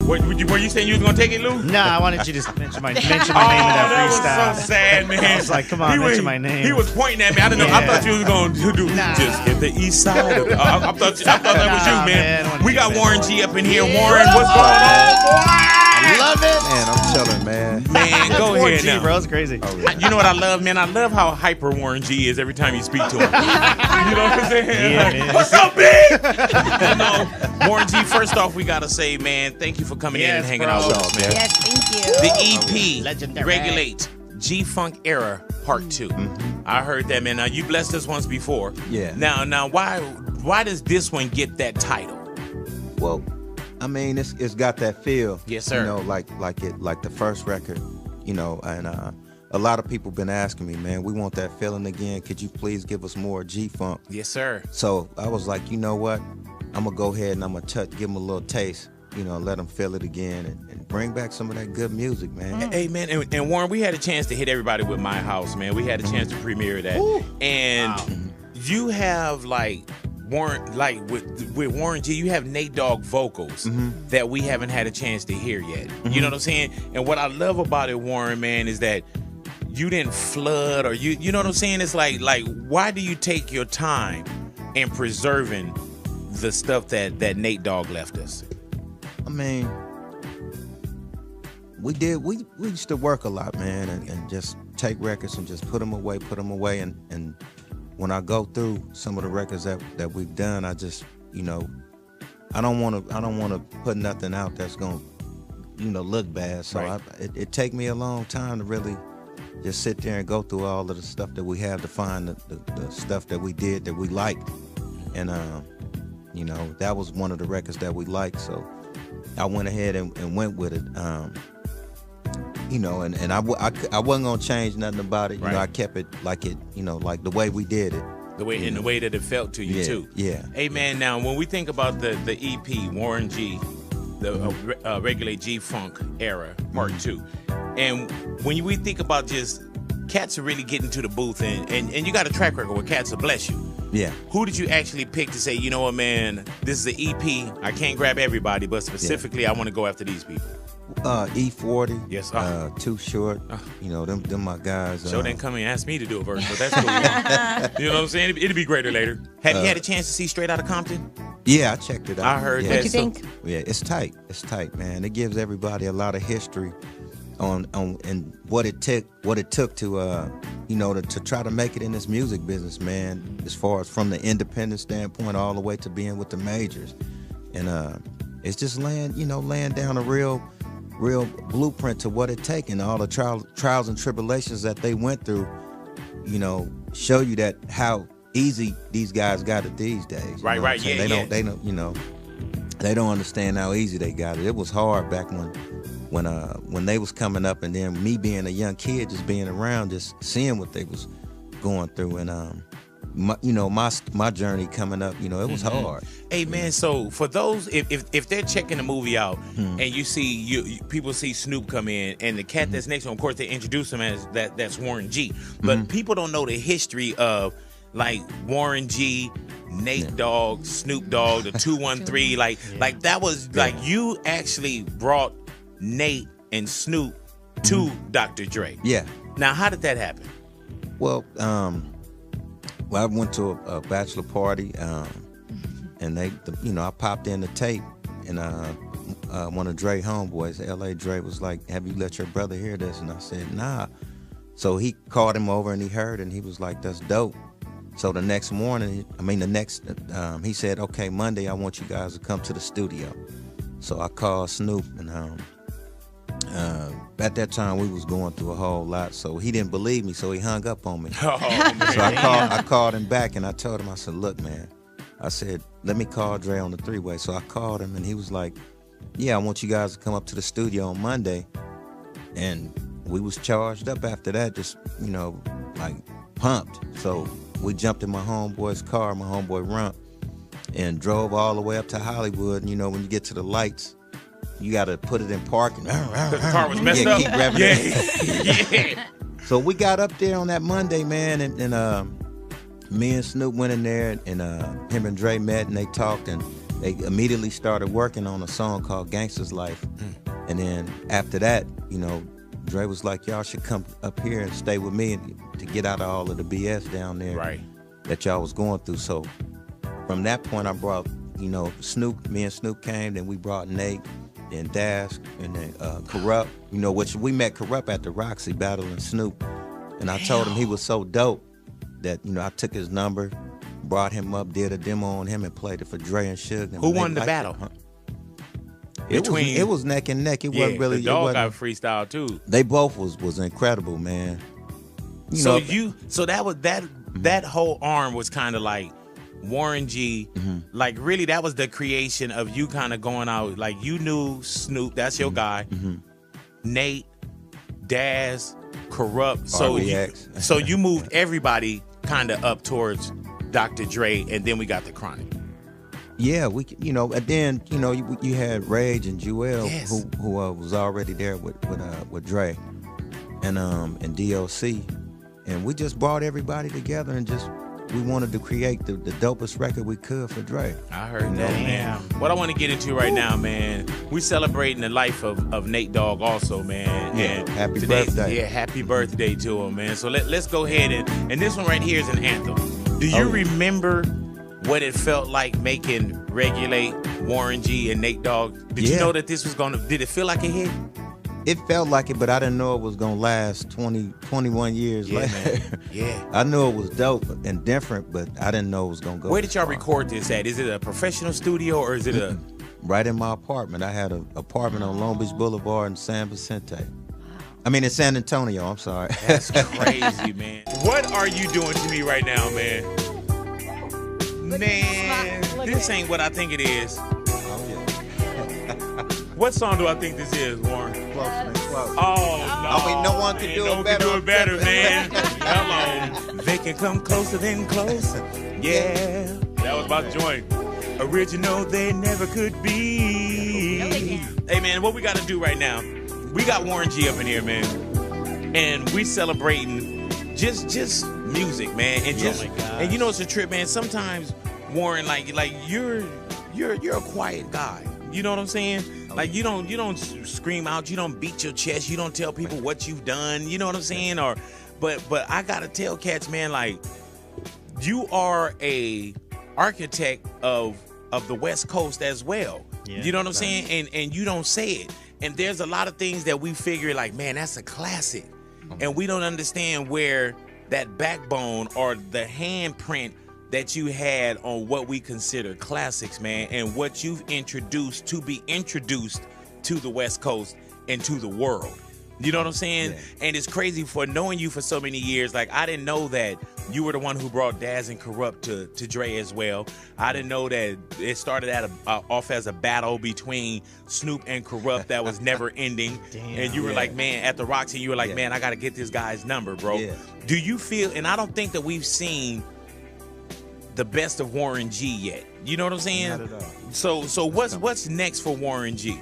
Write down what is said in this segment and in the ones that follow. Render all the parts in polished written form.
Were you saying you was gonna take it, Lou? No, I wanted you to mention my name in that freestyle. That was so sad, man. I was like, come on, mention my name. He was pointing at me. I didn't know. I thought you was going to do just hit the east side. I thought that was you, man. We got Warren G up in here. Warren, what's going on, boy? I love it. Man, I'm chilling, man. Man, go ahead G, now. bro. It's crazy. Oh, yeah. You know what I love, man? I love how hyper Warren G is every time you speak to him. You know what I'm saying? Yeah, man. What's up, big? You know, Warren G, first off, we got to say, man, thank you for coming in and hanging out with us, man. Yes, thank you. The EP, Legendary. Regulate, G-Funk Era, Part 2. I heard that, man. Now, you blessed us once before. Yeah. Now, why does this one get that title? Well, I mean, it's got that feel. Yes, sir. You know, like the first record, you know, and a lot of people been asking me, man, we want that feeling again. Could you please give us more G-Funk? Yes, sir. So I was like, you know what? I'm gonna go ahead and I'm gonna give them a little taste, you know, let them feel it again and bring back some of that good music, man. Hey, man, and Warren, we had a chance to hit everybody with My House, man. We had a chance to premiere that. Ooh. And you have, like, Warren, like with Warren G, you have Nate Dogg vocals that we haven't had a chance to hear yet. You know what I'm saying? And what I love about it, Warren, man, is that you didn't flood or you know what I'm saying? It's like why do you take your time in preserving the stuff that Nate Dogg left us? I mean, we used to work a lot, man, and just take records and just put them away, and when I go through some of the records that we've done, I just, you know, I don't want to put nothing out that's gonna, you know, look bad. So right. it take me a long time to really just sit there and go through all of the stuff that we have to find the stuff that we did that we liked, and you know, that was one of the records that we liked. So I went ahead and went with it. You know, and I wasn't gonna change nothing about it. You know, I kept it like it, you know, like the way we did it. The way that it felt to you too. Yeah. Hey, man, now when we think about the EP, Warren G, the Regulate G-Funk Era, Part 2, and when we think about just cats are really getting to the booth, and you got a track record where cats will bless you. Yeah. Who did you actually pick to say, you know what, man, this is an EP, I can't grab everybody, but specifically I want to go after these people? E40. Yes. Too Short. You know, them my guys. Joe didn't come and ask me to do a verse, but that's cool. You know what I'm saying? It'll be greater later. Have you had a chance to see Straight Outta Compton? Yeah, I checked it out. I heard that. What you think? Yeah, it's tight. It's tight, man. It gives everybody a lot of history on and what it took to you know, to try to make it in this music business, man. As far as from the independent standpoint all the way to being with the majors, and it's just laying down a real blueprint to what it takes, and all the trials and tribulations that they went through, you know, show you that how easy these guys got it these days. Right, right, yeah, they don't, you know, they don't understand how easy they got it. It was hard back when they was coming up, and then me being a young kid, just being around, just seeing what they was going through, and my journey coming up, you know, it was hard. Hey, man, so for those, if they're checking the movie out and you see people see Snoop come in, and the cat that's next to him, of course they introduce him as that's Warren G, but people don't know the history of like Warren G, Nate Dogg, Snoop Dogg, the 213, like that was like you actually brought Nate and Snoop to Dr. Dre. Yeah. Now, how did that happen? Well, I went to a bachelor party, and I popped in the tape, and one of Dre homeboys, L.A. Dre, was like, "Have you let your brother hear this?" And I said, "Nah." So he called him over, and he heard it, and he was like, "That's dope." So the next morning, he said, "Okay, Monday, I want you guys to come to the studio." So I called Snoop, and at that time we was going through a whole lot, so he didn't believe me, so he hung up on me. Oh, man. So I called him back, and I told him, I said, "Look, man," I said, "let me call Dre on the three-way." So I called him, and he was like, "Yeah, I want you guys to come up to the studio on Monday." And we was charged up after that, just, you know, like pumped. So we jumped in my homeboy's car, my homeboy Rump, and drove all the way up to Hollywood. And, you know, when you get to the lights, you got to put it in park. And, the car was messed up. Keep revving it. Yeah. So we got up there on that Monday, man, and me and Snoop went in there, and him and Dre met, and they talked, and they immediately started working on a song called Gangsta's Life. And then after that, you know, Dre was like, y'all should come up here and stay with me to get out of all of the BS down there that y'all was going through. So from that point, I brought, you know, Snoop. Me and Snoop came, then we brought Nate, then Dash, and then Kurupt. You know, which we met Kurupt at the Roxy battling Snoop. And I told him he was so dope that, you know, I took his number, brought him up, did a demo on him, and played it for Dre and Suge. Who won the battle? It was neck and neck. It wasn't really. The Dogg got freestyle too. They both was incredible, man. So that was that whole arm was kind of like Warren G. Like really, that was the creation of you kind of going out. Like you knew Snoop, that's your guy. Nate, Daz, Kurupt. So you moved everybody kind of up towards Dr. Dre, and then we got the Chronic. Yeah, you know, and then you know you had Rage and Jewel, who was already there with Dre, and DOC, and we just brought everybody together and we wanted to create the dopest record we could for Dre. I heard that, man. What I want to get into right now, man, we're celebrating the life of Nate Dogg also, man. Yeah, and happy birthday. Yeah, happy birthday to him, man. So let's go ahead and this one right here is an anthem. Do you remember what it felt like making Regulate, Warren G, and Nate Dogg? Did you know that this was did it feel like a hit? It felt like it, but I didn't know it was gonna last 21 years later. Man. Yeah. I knew it was dope and different, but I didn't know it was gonna go. Where did y'all record this at? Is it a professional studio or is it a... Right in my apartment. I had an apartment on Long Beach Boulevard in San Vicente. I mean, in San Antonio, I'm sorry. That's crazy, man. What are you doing to me right now, man? Man, this ain't what I think it is. What song do I think this is, Warren? Close. Oh, no. I mean, no one can do it better. No one can do it better, man. Hello. They can come closer than close. Yeah. That was my joint. Original, they never could be. Hey, man, what we got to do right now, we got Warren G up in here, man. And we celebrating just music, man. And and you know it's a trip, man. Sometimes, Warren, like you're a quiet guy. You know what I'm saying? Like you don't scream out, you don't beat your chest, you don't tell people what you've done. You know what I'm saying? But I gotta tell cats, man, like you are a architect of the West Coast as well. Yeah, you know what I'm saying? And you don't say it. And there's a lot of things that we figure like, man, that's a classic. And we don't understand where that backbone or the handprint that you had on what we consider classics, man, and what you've introduced to be introduced to the West Coast and to the world. You know what I'm saying? Yeah. And it's crazy for knowing you for so many years. Like, I didn't know that you were the one who brought Daz and Kurupt to Dre as well. I didn't know that it started off as a battle between Snoop and Kurupt that was never ending. Damn, and you were like, man, at the Roxy, you were like, man, I got to get this guy's number, bro. Yeah. Do you feel, and I don't think that we've seen the best of Warren G yet. You know what I'm saying? Not at all. So what's next for Warren G?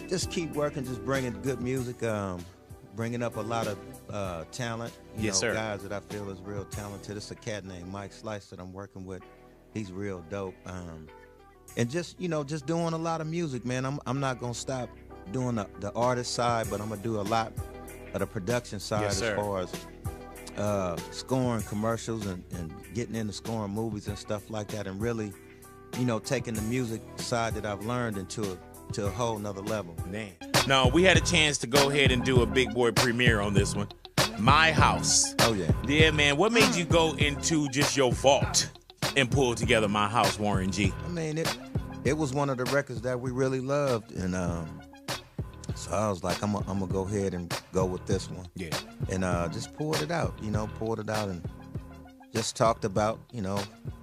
Just keep working, just bringing good music, bringing up a lot of talent. You know, guys that I feel is real talented. It's a cat named Mike Slice that I'm working with. He's real dope. And just doing a lot of music, man. I'm not gonna stop doing the artist side, but I'm gonna do a lot of the production side as far as scoring commercials and getting into scoring movies and stuff like that, and really, taking the music side that I've learned into a whole nother level. Man. No, we had a chance to go ahead and do a big boy premiere on this one. My House. Oh, yeah. Yeah, man. What made you go into just your vault and pull together My House, Warren G? I mean, it was one of the records that we really loved, and so I was like, I'm gonna go ahead and go with this one. Yeah. And just poured it out, and just talked about,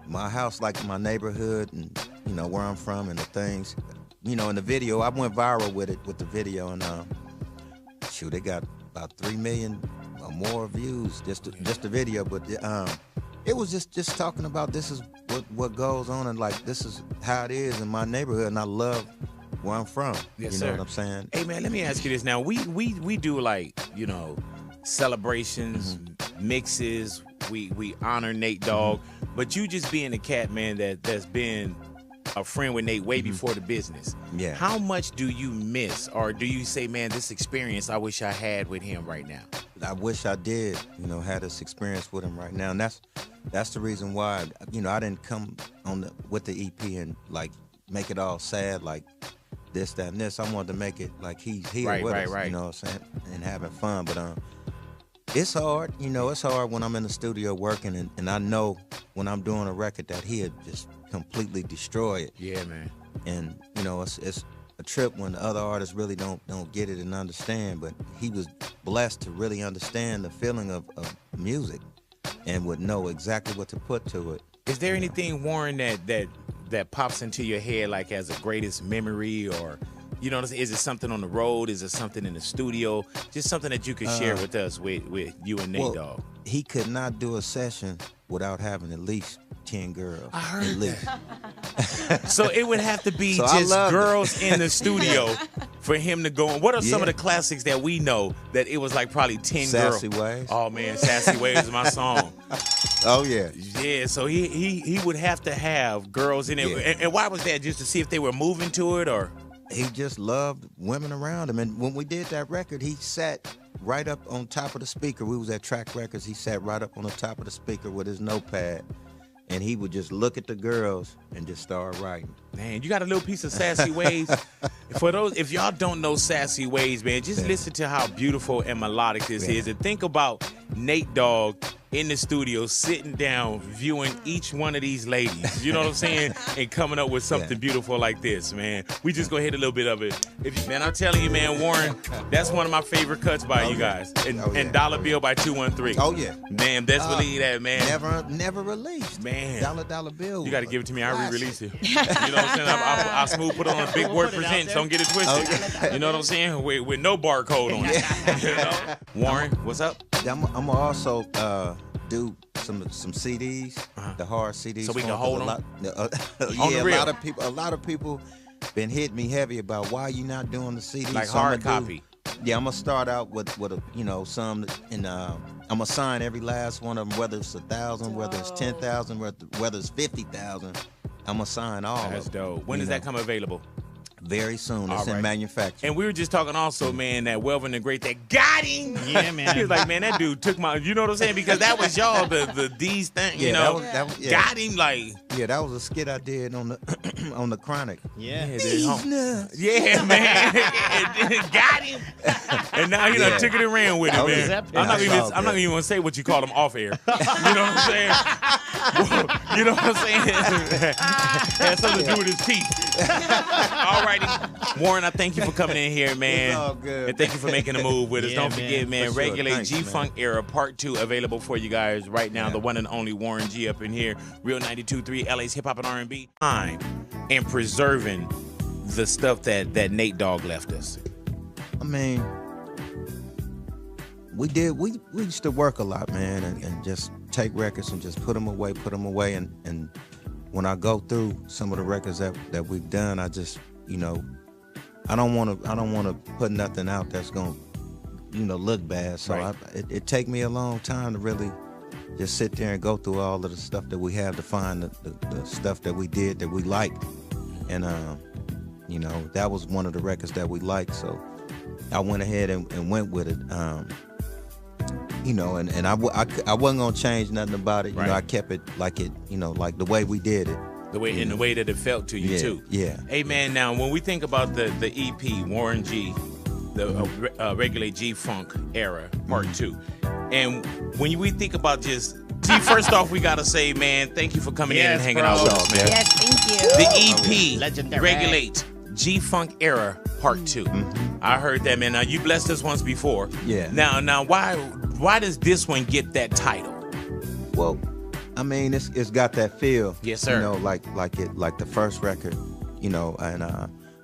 my house, like my neighborhood, and where I'm from, and the things. In the video, I went viral with the video, and shoot, it got about 3 million or more views, just the video. But it was just talking about this is what goes on, and like this is how it is in my neighborhood, and I love where I'm from. Yes, you know what I'm saying? Hey, man, let me ask you this now. We do like, celebrations, mixes. We honor Nate Dogg, but you just being a cat, man, that's been a friend with Nate way before the business. Yeah. How much do you miss, or do you say, man, this experience I wish I had with him right now? I wish I did, had this experience with him right now, and that's the reason why, I didn't come with the EP and like make it all sad, like this, that, and this. I wanted to make it like he's here with us, you know what I'm saying, and having fun. But it's hard, it's hard when I'm in the studio working, and I know when I'm doing a record that he'll just completely destroy it. Yeah, man. And it's a trip when the other artists really don't get it and understand, but he was blessed to really understand the feeling of music and would know exactly what to put to it. Is there anything, Warren, that pops into your head like as a greatest memory, or is it something on the road? Is it something in the studio? Just something that you could share with us, with you and Nate Dogg. He could not do a session without having at least 10 girls. I heard at least. that. So it would have to be just girls in the studio for him to go on. What are some of the classics that we know that it was like probably 10 Sassy girls? Ways. Oh man, Sassy Ways is my song. Oh yeah. Yeah, so he would have to have girls in it. Yeah. And why was that? Just to see if they were moving to it, or? He just loved women around him. And when we did that record, he sat right up on top of the speaker. We was at Track Records. He sat right up on the top of the speaker with his notepad. And he would just look at the girls and just start writing. Man, you got a little piece of Sassy Ways. For those, if y'all don't know Sassy Ways, man, just listen to how beautiful and melodic this is. And think about Nate Dogg in the studio sitting down viewing each one of these ladies, you know what I'm saying, and coming up with something beautiful like this, man. We just gonna hit a little bit of it. Man, I'm telling you, man, Warren, that's one of my favorite cuts by you guys. And Dollar Bill by 213. Oh yeah. Man, best believe that, man. Never released. Man. Dollar Bill. You gotta give it to me. I re-release it. You know what I'm saying? I smooth put it on a Big Word Presents. Don't get it twisted. You know what I'm saying? With no barcode on it. You know? Warren, what's up? I'm gonna also do some CDs, the hard CDs. So we can hold them. Yeah, a lot of people been hitting me heavy about why you not doing the CDs. Like hard copy. Yeah, I'm gonna start out with a some, and I'm gonna sign every last one of them, whether it's 1,000, whether it's 10,000, whether it's 50,000. I'm gonna sign all. That's of them. dope. When does that come available? Very soon. It's in manufacturing. And we were just talking also, man, that Welvin the Great that got him. Yeah, man. He was like, man, that dude took my, you know what I'm saying? Because that was y'all, the D's thing, you know. That was, got him like. Yeah, that was a skit I did on the on the Chronic. Yeah. Yeah, man. Got him. And now, took it and ran with it, man. I'm not even going to say what you call them off air. You know what I'm saying? You know what I'm saying? Had something to do with his teeth. All righty. Warren, I thank you for coming in here, man. It's all good. And thank you for making a move with us. Yeah, Don't forget, man, For sure. Regulate Thanks, G-Funk Era Part 2 available for you guys right now. Yeah. The one and only Warren G up in here. Real 92.3, LA's hip hop and R&B. Time and preserving the stuff that Nate Dogg left us. I mean, we used to work a lot, man, and just take records and just put them away. And when I go through some of the records that we've done, I just, I don't want to put nothing out that's gonna, look bad. So it take me a long time to really just sit there and go through all of the stuff that we have to find the stuff that we did that we liked. And that was one of the records that we liked. So I went ahead and went with it. And I wasn't gonna change nothing about it. I kept it like like the way we did it. The way that it felt to you too. Yeah. Hey man, now when we think about the EP Warren G, the Regulate G-Funk Era Part 2, and when we think about just first off, we gotta say, man, thank you for coming in and hanging out with us, man. Yes, thank you. The EP Legendary. Regulate G-Funk Era Part 2. I heard that, man. Now you blessed us once before. Yeah. Now why does this one get that title? Well, I mean, it's got that feel. Yes, sir. Like the first record, and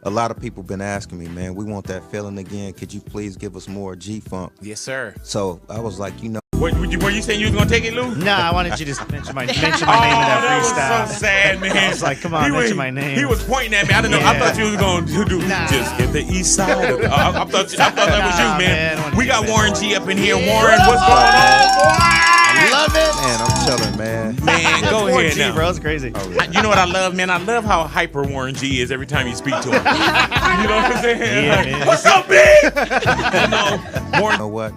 a lot of people been asking me, man, we want that feeling again. Could you please give us more G-Funk? Yes, sir. So I was like, Were you saying you was gonna take it, Lou? No, I wanted you to mention my name in that freestyle. That was so sad, man. I was like, come on, mention my name. He was pointing at me. I didn't know. I thought you was going to do just hit the east side. I thought that was you, man. Man, We got Warren G up in here. Warren, what's going on? Love it. Man, I'm chilling, man. Man, go Warren ahead G, now. bro. It's crazy. Oh, yeah. You know what I love, man? I love how hyper Warren G is every time you speak to him. You know what I'm saying? Yeah, Like, man. what's up, big? You know, Warren. You know what?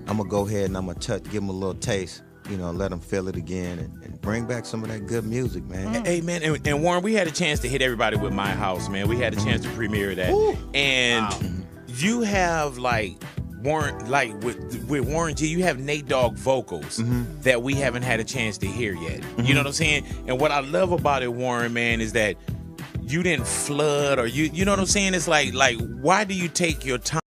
I'm gonna go ahead and I'm gonna give them a little taste. You know, let them feel it again and bring back some of that good music, man. Hey, man, and Warren, we had a chance to hit everybody with My House, man. We had a chance to premiere that. And you have, like, Warren, like, with Warren G, you have Nate Dogg vocals that we haven't had a chance to hear yet. You know what I'm saying? And what I love about it, Warren, man, is that you didn't flood or you know what I'm saying? It's like why do you take your time?